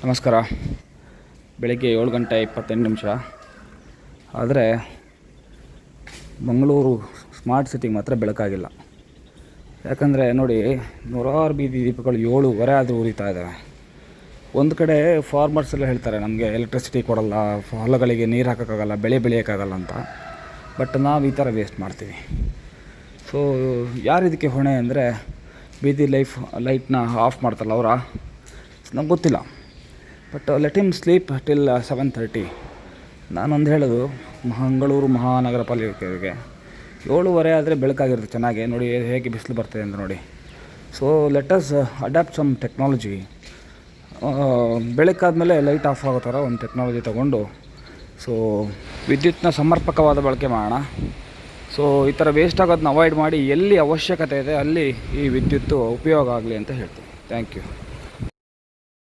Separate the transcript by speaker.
Speaker 1: ನಮಸ್ಕಾರ. ಬೆಳಗ್ಗೆ 7:28 ಆದರೆ ಮಂಗಳೂರು ಸ್ಮಾರ್ಟ್ ಸಿಟಿಗೆ ಮಾತ್ರ ಬೆಳಕಾಗಿಲ್ಲ. ಯಾಕಂದರೆ ನೋಡಿ, ನೂರಾರು ಬೀದಿ ದೀಪಗಳು 7:30 ಆದರೂ ಉರಿತಾ ಇದ್ದಾವೆ. ಒಂದು ಕಡೆ ಫಾರ್ಮರ್ಸ್ ಎಲ್ಲ ಹೇಳ್ತಾರೆ ನಮಗೆ ಎಲೆಕ್ಟ್ರಿಸಿಟಿ ಕೊಡಲ್ಲ, ಹೊಲಗಳಿಗೆ ನೀರು ಹಾಕೋಕ್ಕಾಗಲ್ಲ, ಬೆಳೆ ಬೆಳೆಯೋಕ್ಕಾಗಲ್ಲ ಅಂತ. ಬಟ್ ನಾವು ಈ ಥರ ವೇಸ್ಟ್ ಮಾಡ್ತೀವಿ. ಸೊ ಯಾರು ಇದಕ್ಕೆ ಹೊಣೆ ಅಂದರೆ ಬೀದಿ ಲೈಟ್ನ ಆಫ್ ಮಾಡ್ತಾರಲ್ಲ ಅವರ, ನಮ್ಗೆ ಗೊತ್ತಿಲ್ಲ. But let him sleep till 7:30. ನಾನೊಂದು ಹೇಳೋದು ಮಂಗಳೂರು ಮಹಾನಗರ ಪಾಲಿಕೆಗೆ, 7:30 ಆದರೆ ಬೆಳಕಾಗಿರುತ್ತೆ ಚೆನ್ನಾಗಿ. ನೋಡಿ ಹೇಗೆ ಬಿಸಿಲು ಬರ್ತಾಯಿದೆ ಅಂತ ನೋಡಿ. So let us adapt some technology. ಬೆಳಕಾದ್ಮೇಲೆ ಲೈಟ್ ಆಫ್ ಆಗೋ ಥರ ಒಂದು ಟೆಕ್ನಾಲಜಿ ತೊಗೊಂಡು ಸೊ ವಿದ್ಯುತ್ನ ಸಮರ್ಪಕವಾದ ಬಳಕೆ ಮಾಡೋಣ. ಸೊ ಈ ಥರ ವೇಸ್ಟ್ ಆಗೋದನ್ನ ಅವಾಯ್ಡ್ ಮಾಡಿ, ಎಲ್ಲಿ ಅವಶ್ಯಕತೆ ಇದೆ ಅಲ್ಲಿ ಈ ವಿದ್ಯುತ್ತು ಉಪಯೋಗ ಆಗಲಿ ಅಂತ ಹೇಳ್ತೀನಿ. Thank you.